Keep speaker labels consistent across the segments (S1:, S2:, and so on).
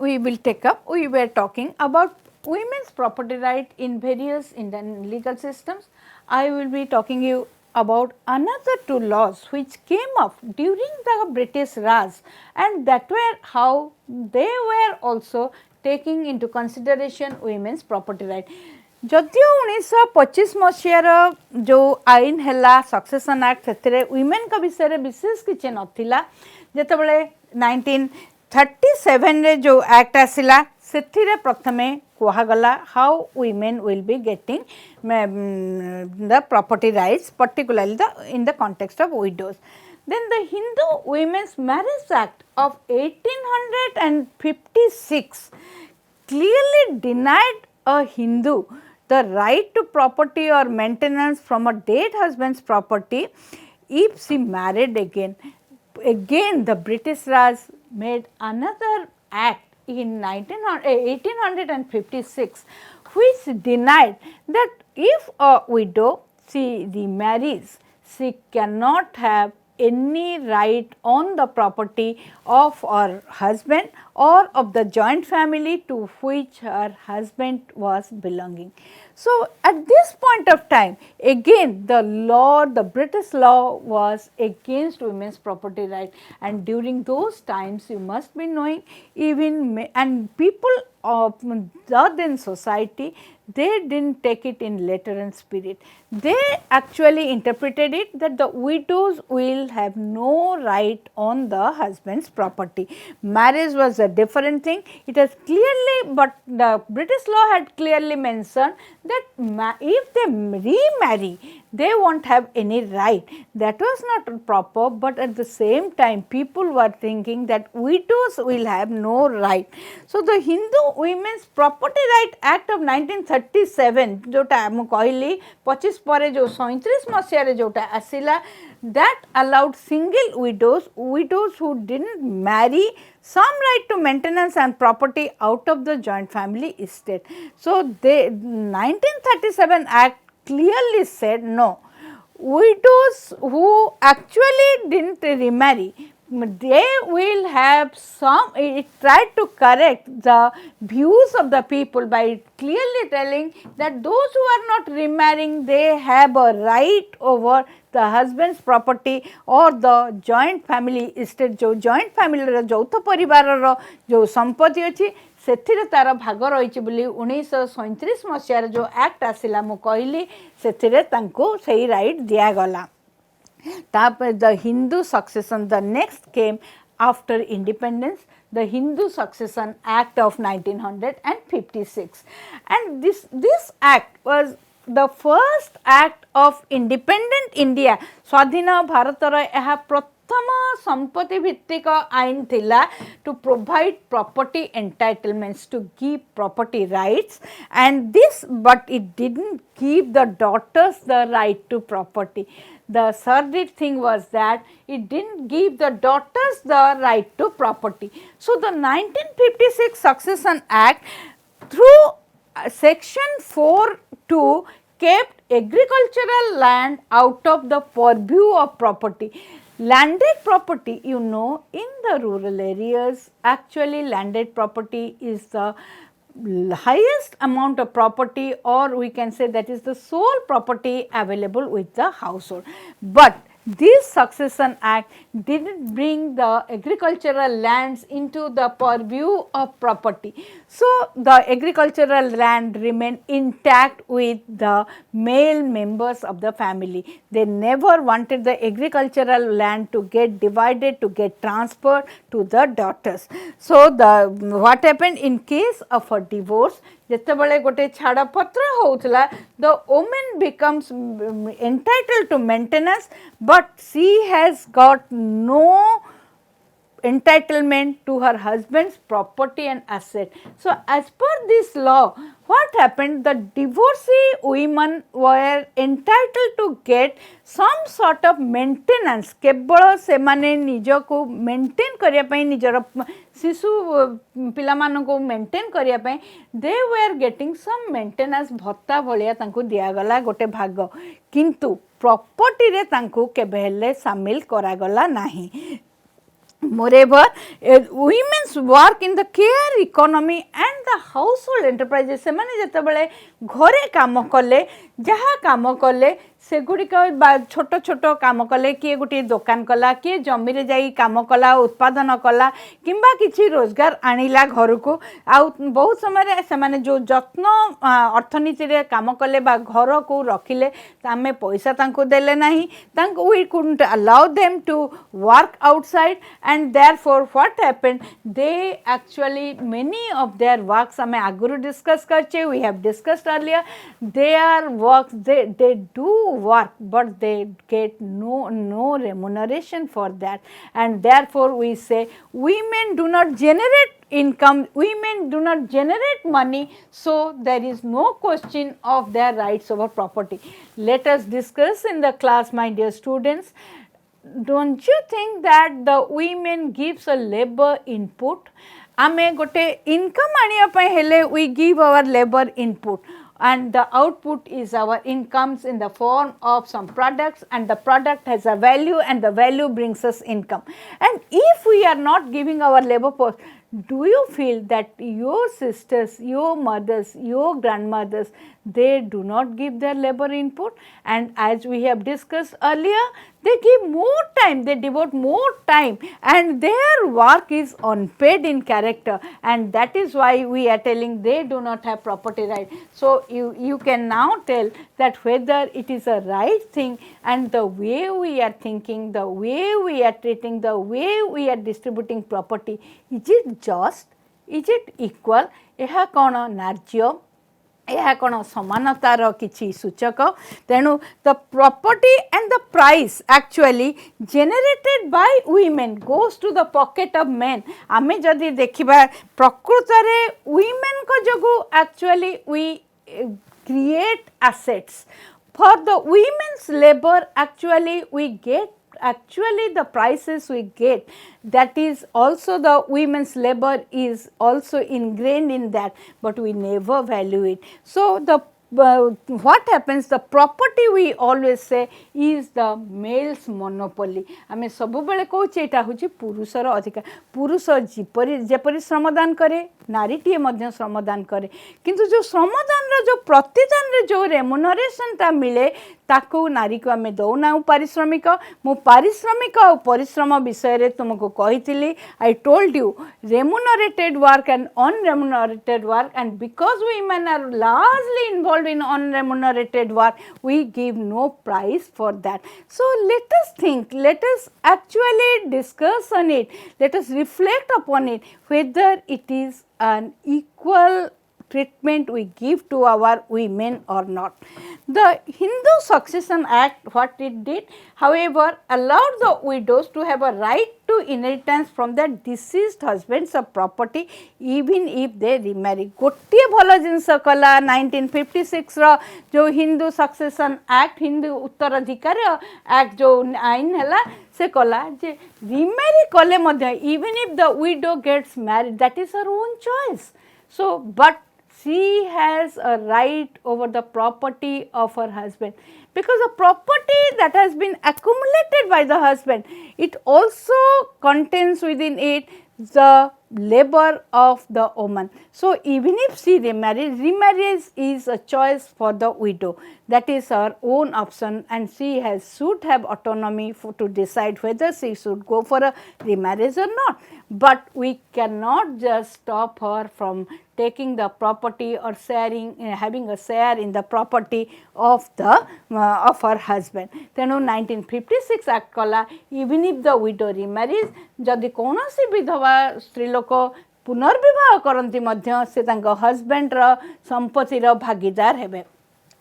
S1: we will take up, we were talking about women's property right in various Indian legal systems. I will be talking you about another two laws which came up during the British Raj, and that were how they were also taking into consideration women's property right. जदियो 1925 मसीहार जो आईन है succession act से women का विषय विशेष किसी नथिला जेतेबेले 1937 रे जो act आसिला से प्रथमे कहगला how women will be getting the property rights particularly in the context of widows. Then the Hindu Women's Marriage Act of 1856 clearly denied a Hindu the right to property or maintenance from a dead husband's property if she married again. Again the British Raj made another act in 1856 which denied that if a widow she remarries, she cannot have any right on the property of her husband or of the joint family to which her husband was belonging. So, at this point of time again the law, the British law was against women's property right, and during those times you must be knowing even and people of the then society, they did not take it in letter and spirit. They actually interpreted it that the widows will have no right on the husband's property. Marriage was a different thing. It has clearly, but the British law had clearly mentioned that if they remarry, they won't have any right. That was not proper, but at the same time people were thinking that widows will have no right. So, the Hindu Women's Property Right Act of 1937 जोटा मु कहली 25 पर जो 37 मसीह जोटा आसिला, that allowed single widows who didn't marry some right to maintenance and property out of the joint family estate. So, the 1937 Act clearly said no, widows who actually didn't remarry, they will have some, it tried to correct the views of the people by clearly telling that those who are not remarrying, they have a right over the husband's property or the joint family estate. जो joint family रो যৌথ परिवार रो जो संपत्ति अछि सेथिरे तार भाग रही बोली 1937 मसीहार जो एक्ट आसिला मु कहली सेथिरे तांको सही राइट दिया गला. The Hindu succession, the next came after independence, the Hindu Succession Act of 1956, and this act was the first act of independent India. स्वाधीन भारतर यह प्रथम संपत्ति भित्तिक आईन थिला to provide property entitlements, to give property rights, and this, but it didn't give the daughters the right to property. The sordid thing was that it didn't give the daughters the right to property. So, the 1956 Succession Act through section 4(2) kept agricultural land out of the purview of property. Landed property, you know, in the rural areas, actually landed property is the highest amount of property, or we can say that is the sole property available with the household. But this Succession Act didn't bring the agricultural lands into the purview of property. So, the agricultural land remained intact with the male members of the family. They never wanted the agricultural land to get divided, to get transferred to the daughters. So, what happened in case of a divorce, ଯେତେବେଳେ गोटे छाड़पत्र होउथला, the woman becomes entitled to maintenance, but she has got no entitlement to her husband's property and asset. So, as per this law, what happened, the divorcee women were entitled to get some sort of maintenance. केवल से माने निजो को maintain करिया पई, निजर शिशु पिला मानो को maintain करिया पई, they were getting some maintenance भत्ता भलिया तांको दिया गला गोटे भाग, किंतु property रे तांको केबे हेले शामिल करा गला नाही. Moreover, women's work in the care economy and the household enterprises semane jetebale घरे काम कले जहाँ काम कले सेगुड़िक छोट छोट काम कले किए गोटे दुकान कला किए जमी रे जाई काम कला उत्पादन कला किंबा किछि रोजगार आनिला घर को आउ बहुत समय से जो जत्न अर्थनीति रे काम कले बा घर को रखिले आमे पैसा तांको देले नाही तांको we couldn't allow them to work outside and therefore what happened they actually many of their works hame aguru discuss karche we have discussed earlier their works they do work but they get no remuneration for that and therefore we say women do not generate income women do not generate money so there is no question of their rights over property let us discuss in the class my dear students don't you think that the women gives a labor input ame gote income aniya pai hele we give our labor input and the output is our incomes in the form of some products and the product has a value and the value brings us income and if we are not giving our labor force do you feel that your sisters your mothers your grandmothers they do not give their labor input and as we have discussed earlier they give more time they devote more time and their work is unpaid in character and that is why we are telling they do not have property right so you can now tell that whether it is a right thing and the way we are thinking the way we are treating the way we are distributing property is it just is it equal eha kono narjyo यह कौन समानतार किछि सूचक तेणु the property and the price actually generated by women goes to the pocket of men आमे जदि देखिबा प्रकृत रे वुमेन को जगु actually we create assets for the women's labour actually we get actually the prices we get that is also the women's labor is also ingrained in that but we never value it so the what happens the property we always say is the male's monopoly ame sabu bele कहूचे एटा होची पुरुषर अधिकार पुरुष जेपरी श्रमदान करे नारी TA मध्य श्रमदान करे किंतु जो श्रमदान रो जो प्रतिदान रे जो रेमुनरेशन ता मिले ताको नारी को आमे दौना पारिश्रमिक मु पारिश्रमिक और परिश्रम विषय रे तुमको कहितली I told you remunerated work and unremunerated work and because women are largely involved in unremunerated work we give no price for that so let us think let us actually discuss on it let us reflect upon it whether it is an equal treatment we give to our women or not. The Hindu Succession Act, what it did, however, allowed the widows to have a right to inheritance from their deceased husbands of property even if they remarry. गोटे भल जिनस कला 1956 रो जो Hindu succession act Hindu उत्तराधिकार act जो आईन है से कला जे रिमैरी कले मध्य even if the widow gets married that is her own choice. So but she has a right over the property of her husband because the property that has been accumulated by the husband it also contains within it the labor of the woman. So even if she remarries, remarriage is a choice for the widow. That is her own option and she should have autonomy to decide whether she should go for a remarriage or not. But we cannot just stop her from taking the property or sharing having a share in the property of the of her husband. Tenu 1956 act kala even if the widow remarries jadi konosi विधवा स्त्री लोक पुनर्विवाह करती मध्य से तांको husband रो संपत्ति रो भागीदार हेबे.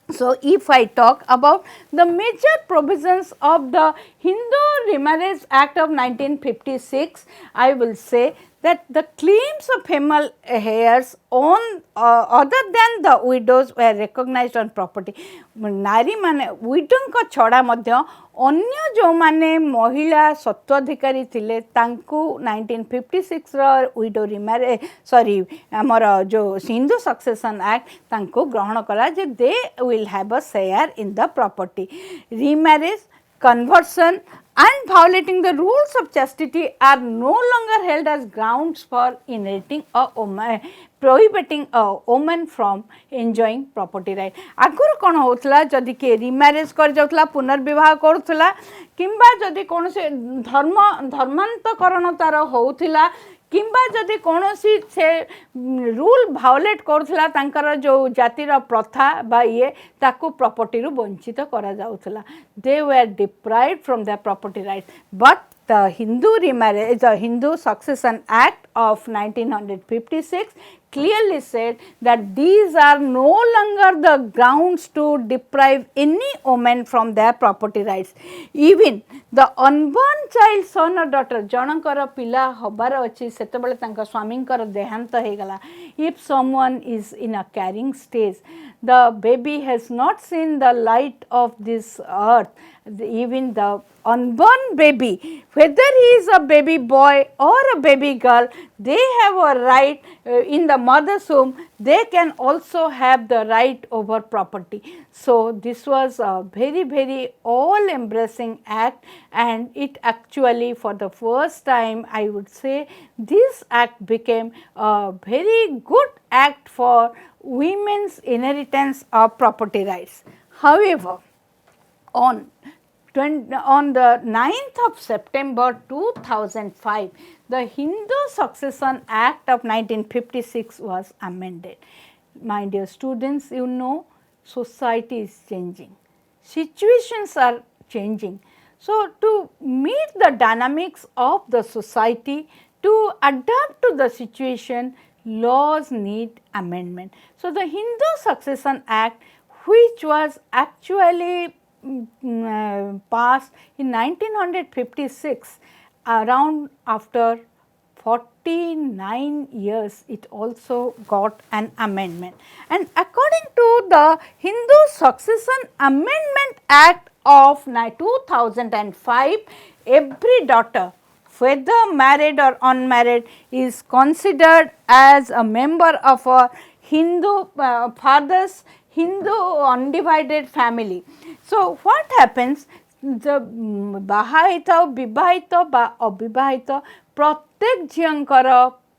S1: So if I talk about the major provisions of the Hindu Remarriage Act of 1956, I will say that the claims of female heirs on other than the widows were recognized on property. नारी माने widow को छड़ा मध्य अन्य जो माने महिला सत्वाधिकारी थिले तांको 1956 रो widow remarriage सॉरी हमर जो हिंदू सक्सेशन एक्ट तांको ग्रहण कला जे they will have a share in the property. Remarriage, conversion and violating the rules of chastity are no longer held as grounds for inheriting a woman, prohibiting a woman from enjoying property right. आगुरु कौन होतला जदि के remarriage कर जाउतला पुनर्विवाह करूतला किंबा जदि कौन से धर्मांतकरण तार होउतला किंबा जदि कौनसी से रूल भायोलेट करूला तांकर जो जातिर प्रथा बा ये ताकू प्रॉपर्टी रु वंचित करा जाउतला. They were deprived from their property rights. But the Hindu Succession Act of 1956 clearly said that these are no longer the grounds to deprive any woman from their property rights. Even the unborn child son or daughter जणकर पिला हबार अच्छी सेतबेले तांका स्वामींकर देहांत हो गला. If someone is in a carrying stage, the baby has not seen the light of this earth, even the unborn baby, whether he is a baby boy or a baby girl, they have a right in the mother's womb, they can also have the right over property. So, this was a very all embracing act, and it actually for the first time I would say this act became a very good act for women's inheritance of property rights. However, on the 9th of September 2005, the Hindu Succession Act of 1956 was amended. My dear students, you know, society is changing, situations are changing. So, to meet the dynamics of the society, to adapt to the situation, laws need amendment. So, the Hindu Succession Act, which was actually passed in 1956, around after 49 years, it also got an amendment. And according to the Hindu Succession Amendment Act of 2005, every daughter, whether married or unmarried, is considered as a member of a Hindu father's Hindu undivided family. So, what happens, the bahahita bibahita ba abibahita प्रत्येक झींकर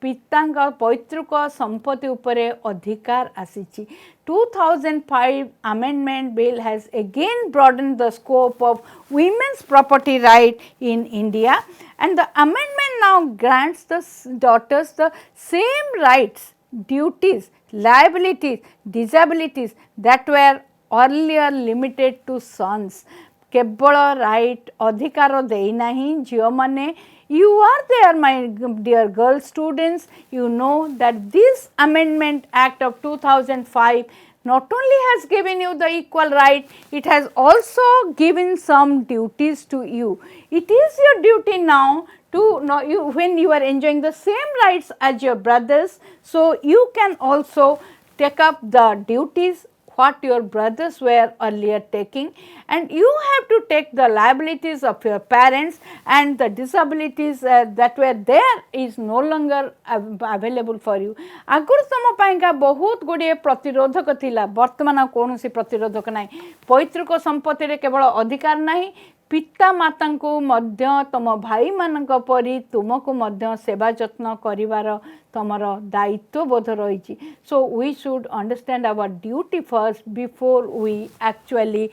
S1: पिता पैतृक संपत्ति उपरे अधिकार आसीची. 2005 amendment bill has again broadened the scope of women's property right in India, and the amendment now grants the daughters the same rights, duties, liabilities, disabilities that were earlier limited to sons. केवल right अधिकार देना ही झील माने. You are there, my dear girl students, you know that this Amendment Act of 2005 not only has given you the equal right, it has also given some duties to you. It is your duty now to know you when you are enjoying the same rights as your brothers, so you can also take up the duties what your brothers were earlier taking, and you have to take the liabilities of your parents, and the disabilities that were there is no longer available for you. आगुर तुम पाइका बहुत गुड़िए प्रतिरोधक थिला, वर्तमान कौन सी प्रतिरोधक ना. पैतृक संपत्ति रे केवल अधिकार नहीं, पिता माता को मध्य तुम भाई मानक परी तुमको मध्य सेवा जत्न करिवार तमर दायित्व बोध रही. So we should understand our duty first before we actually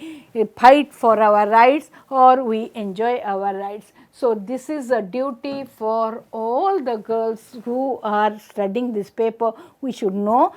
S1: fight for our rights or we enjoy our rights. So, this is a duty for all the girls who are studying this paper. We should know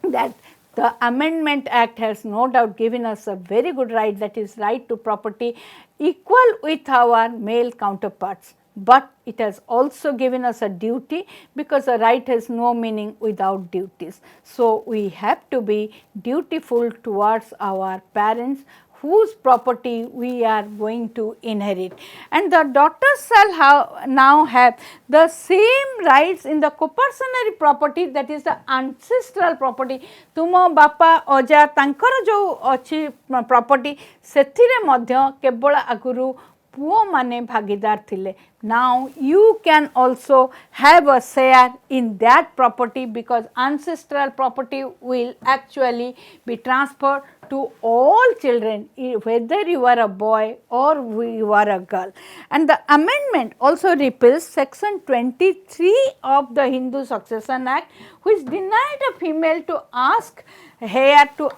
S1: that the Amendment Act has no doubt given us a very good right, that is right to property equal with our male counterparts. But it has also given us a duty, because a right has no meaning without duties. So, we have to be dutiful towards our parents whose property we are going to inherit. And the daughters shall now have the same rights in the co-personary property, that is the ancestral property. तुम बापा अजा तांकर जो अच्छी property सेथिरे मध्य केवल आगुरु पुओ माने भागीदार थिले. Now you can also have a share in that property, because ancestral property will actually be transferred to all children, whether you are a boy or you are a girl. And the amendment also repeals section 23 of the Hindu Succession Act, which denied a female to ask heir to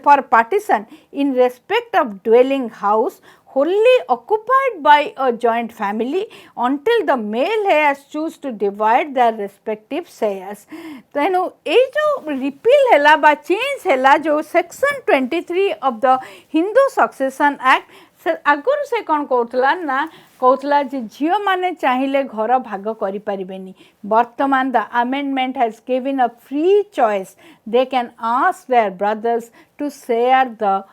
S1: for partition in respect of dwelling house wholly occupied by a joint family until the male heirs choose to divide their respective shares. तेणु ये जो repeal है बा change है जो section 23 of the Hindu succession act आगुरी से कौन कहला ना कहला झील मैंने चाहिए घर भाग करें. वर्तमान the amendment has given a free choice. They can ask their brothers to share the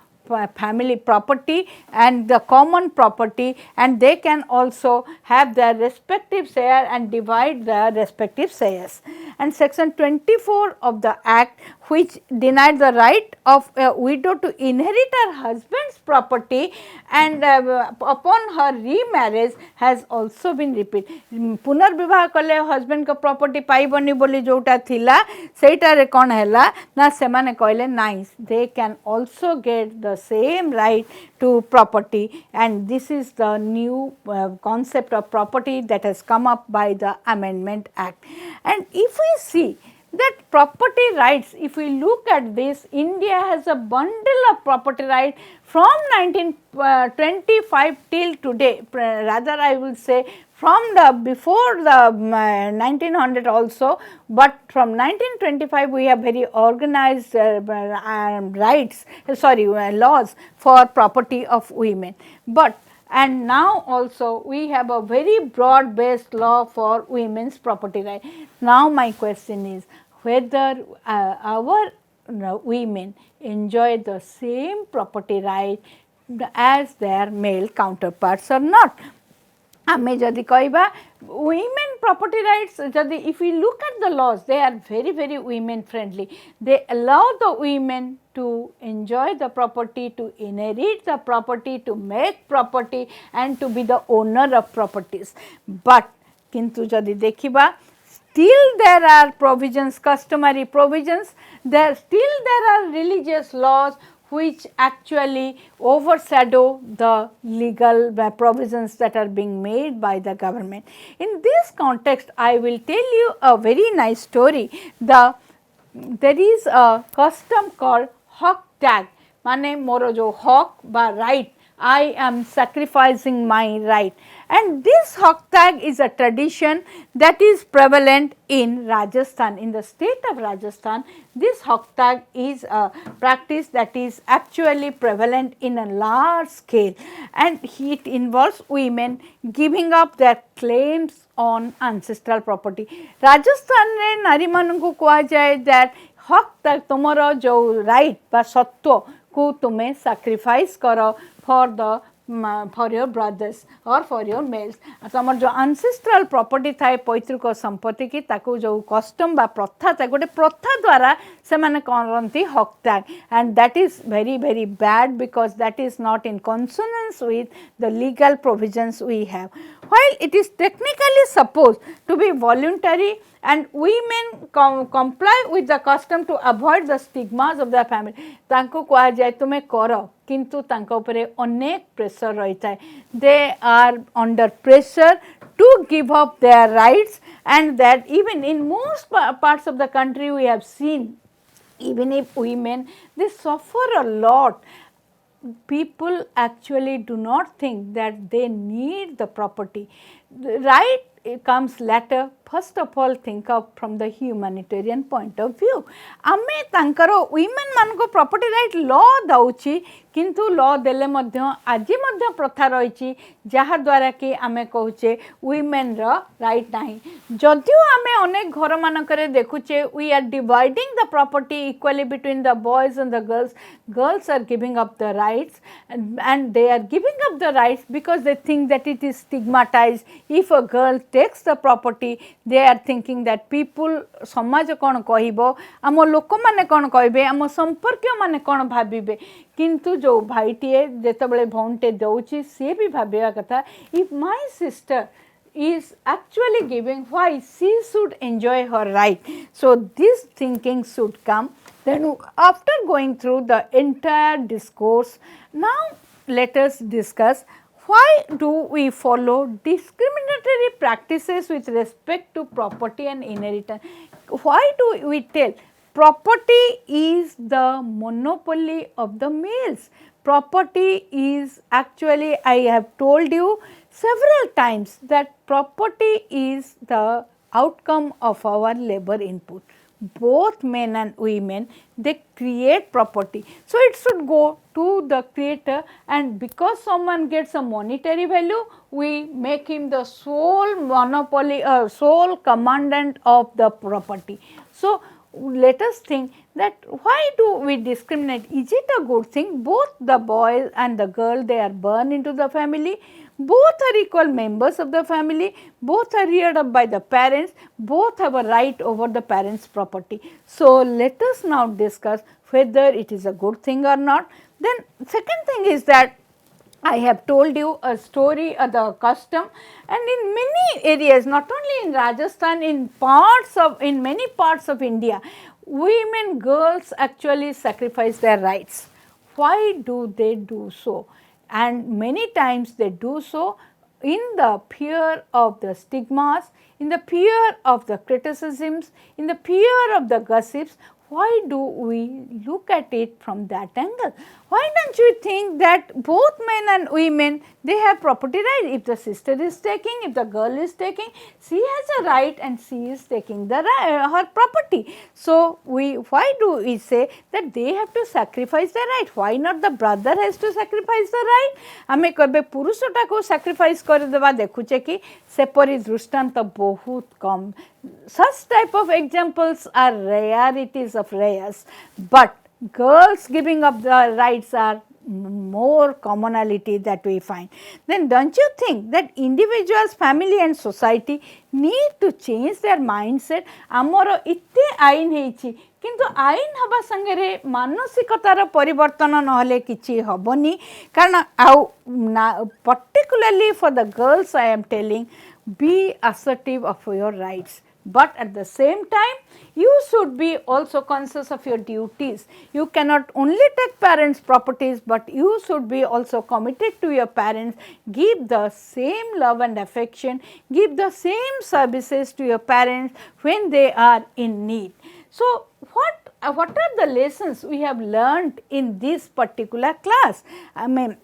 S1: family property and the common property, and they can also have their respective share and divide their respective shares. And section 24 of the act, which denied the right of a widow to inherit her husband's property and upon her remarriage, has also been repeated. पुनर्विवाह कले husband को property पाइबनी बोली जोटा थिला सेटारे कौन हैला ना से माने कहले nice they can also get the same right to property, and this is the new concept of property that has come up by the Amendment Act. And if we see that property rights, if we look at this, India has a bundle of property right from 1925 till today, rather I will say from the before the 1900 also, but from 1925 we have very organized rights, laws for property of women. But and now also we have a very broad based law for women's property right. Now my question is whether our women enjoy the same property right as their male counterparts or not. आमे जदि कहबा women property rights, जदि if we look at the laws, they are very very women friendly. They allow the women to enjoy the property, to inherit the property, to make property and to be the owner of properties. But किंतु जदि देखिबा still there are provisions, customary provisions, there are religious laws which actually overshadow the legal provisions that are being made by the government. In this context, I will tell you a very nice story. There is a custom called hawk tag, माने मोरो जो hawk बा right, I am sacrificing my right. And this hawk tag is a tradition that is prevalent in Rajasthan. In the state of Rajasthan, this hawk tag is a practice that is actually prevalent in a large scale, and it involves women giving up their claims on ancestral property. Rajasthan रे नारी मानकु कहा जाए that hawk tag तुमरो जो right बा सत्व को तुम्हें sacrifice करो for your brothers or for your males. तमर जो ancestral property थाए पैतृक संपत्ति की ताकू जो custom बा प्रथा था गोटे प्रथा द्वारा से माने करंती hawk tag, and that is very very bad because that is not in consonance with the legal provisions we have. While it is technically supposed to be voluntary and women comply with the custom to avoid the stigmas of their family, तांको कहा जाए तुम्हें करो किंतु तांको उपरे अनेक pressure रहता है. They are under pressure to give up their rights, and that even in most parts of the country we have seen, even if women, they suffer a lot. People actually do not think that they need the property. The right comes later. First of all, think of from the humanitarian point of view. आमे तांकरो women मान को property right law दाउची किंतु law देले मध्य आजी मध्य प्रथा रही जहा द्वारा कि आमे कहूचे women रो right नहीं. जदियो आमे अनेक घर मानकरे देखुचे we are dividing the property equally between the boys and the girls. Girls are giving up the rights, and they are giving up the rights because they think that it is stigmatized if a girl takes the property, they are thinking that people समाज कौन कहबो, आम लोक माने कौन कहबे, आम संपर्क माने कौन भाबिबे, किंतु जो भाईटीए जेतेबेले भौणटे दउची से भी भाबिया कथा, if my sister is actually giving, why she should enjoy her right. So this thinking should come. Then after going through the entire discourse, now let us discuss why do we follow discriminatory practices with respect to property and inheritance. Why do we tell property is the monopoly of the males? Property is actually, I have told you several times that property is the outcome of our labor input. Both men and women, they create property. So it should go to the creator, and because someone gets a monetary value, we make him the sole monopoly or sole commandant of the property. So let us think that why do we discriminate? Is it a good thing? Both the boy and the girl, they are born into the family. Both are equal members of the family, both are reared up by the parents, both have a right over the parents' property. So let us now discuss whether it is a good thing or not. Then second thing is that I have told you a story of the custom, and in many areas, not only in Rajasthan, in many parts of India, women, girls actually sacrifice their rights. Why do they do so? And many times they do so in the fear of the stigmas, in the fear of the criticisms, in the fear of the gossips. Why do we look at it from that angle? Why don't you think that both men and women, they have property right? If the sister is taking, if the girl is taking, she has a right and she is taking the her property. So why do we say that they have to sacrifice their right? Why not the brother has to sacrifice the right? आमे कबे पुरुषटा को sacrifice कर देवा देखुचे कि सेपरी दृष्टांत बहुत कम. Such type of examples are rarities of rares, but girls giving up the rights are more commonality that we find. Then don't you think that individuals, family and society need to change their mindset? आमर इत्ते आईन हेछि किंतु आईन हबा संगरे मानसिकतार परिवर्तन नहले किछि हबनी. कारण particularly for the girls I am telling, be assertive of your rights. But at the same time, you should be also conscious of your duties. You cannot only take parents' properties, but you should be also committed to your parents. Give the same love and affection, give the same services to your parents when they are in need. So, what are the lessons we have learnt in this particular class? I mean,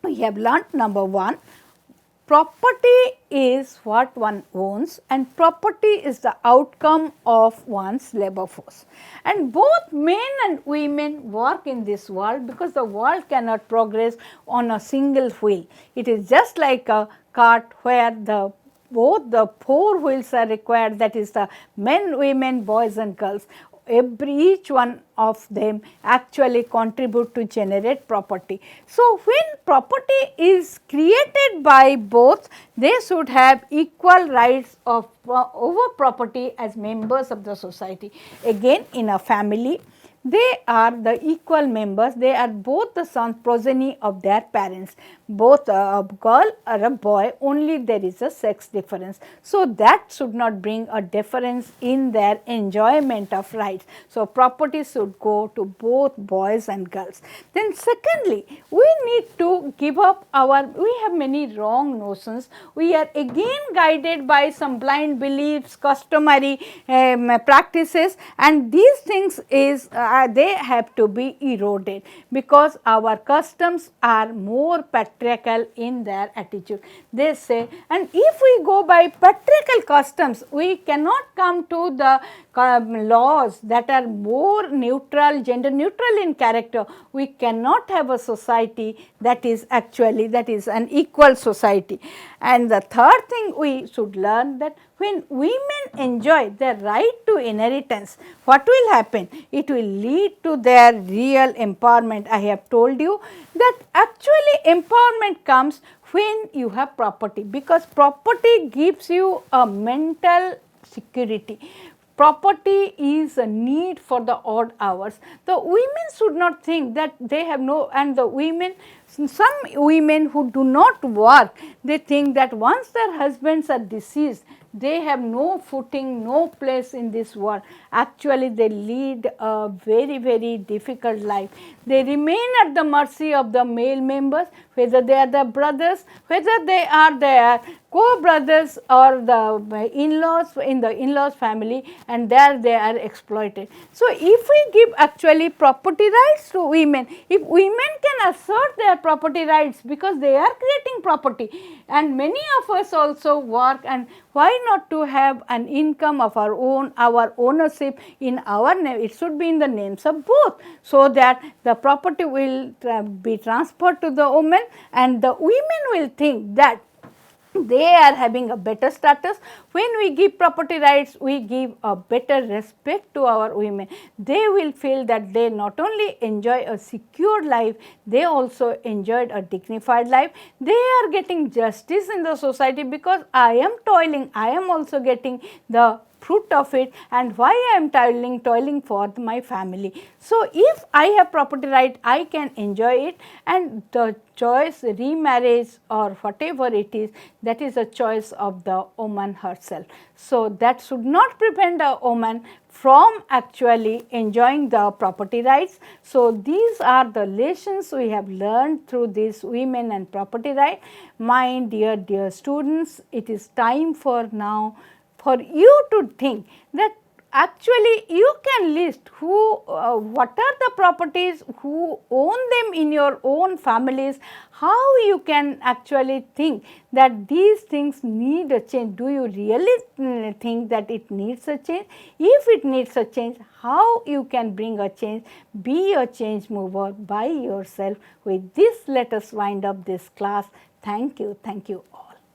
S1: we have learnt number one, property is what one owns and property is the outcome of one's labor force. And both men and women work in this world because the world cannot progress on a single wheel. It is just like a cart where both the four wheels are required, that is the men, women, boys and girls. Each one of them actually contribute to generate property. So, when property is created by both, they should have equal rights of over property as members of the society. Again, in a family, they are the equal members, they are both the son progeny of their parents, both a girl or a boy, only there is a sex difference. So, that should not bring a difference in their enjoyment of rights. So, property should go to both boys and girls. Then secondly, we need to give up we have many wrong notions. We are again guided by some blind beliefs, customary practices, and these things is they have to be eroded because our customs are more patriarchal in their attitude. They say, and if we go by patriarchal customs, we cannot come to the laws that are more neutral, gender neutral in character. We cannot have a society that is an equal society. And the third thing we should learn, that when women enjoy their right to inheritance, what will happen? It will lead to their real empowerment. I have told you that actually empowerment comes when you have property, because property gives you a mental security. Property is a need for the odd hours. The women should not think that they have no, and the women, some women who do not work, they think that once their husbands are deceased, they have no footing, no place in this world. Actually, they lead a very, very difficult life. They remain at the mercy of the male members, whether they are the brothers, whether they are their co-brothers or the in-laws in the in-laws family, and there they are exploited. So, if we give actually property rights to women, if women can assert their property rights, because they are creating property, and many of us also work, and why not to have an income of our own, our ownership in our name, it should be in the names of both, so that the property will be transferred to the woman, and the women will think that they are having a better status. When we give property rights, we give a better respect to our women. They will feel that they not only enjoy a secure life, they also enjoyed a dignified life. They are getting justice in the society, because I am toiling, I am also getting the fruit of it, and why I am toiling for my family. So, if I have property right, I can enjoy it, and the choice, remarriage or whatever it is, that is a choice of the woman herself. So, that should not prevent a woman from actually enjoying the property rights. So, these are the lessons we have learned through this women and property right. My dear students, it is time for now for you to think that actually you can list what are the properties, who own them in your own families, how you can actually think that these things need a change. Do you really think that it needs a change? If it needs a change, how you can bring a change? Be a change mover by yourself. With this, let us wind up this class. Thank you all.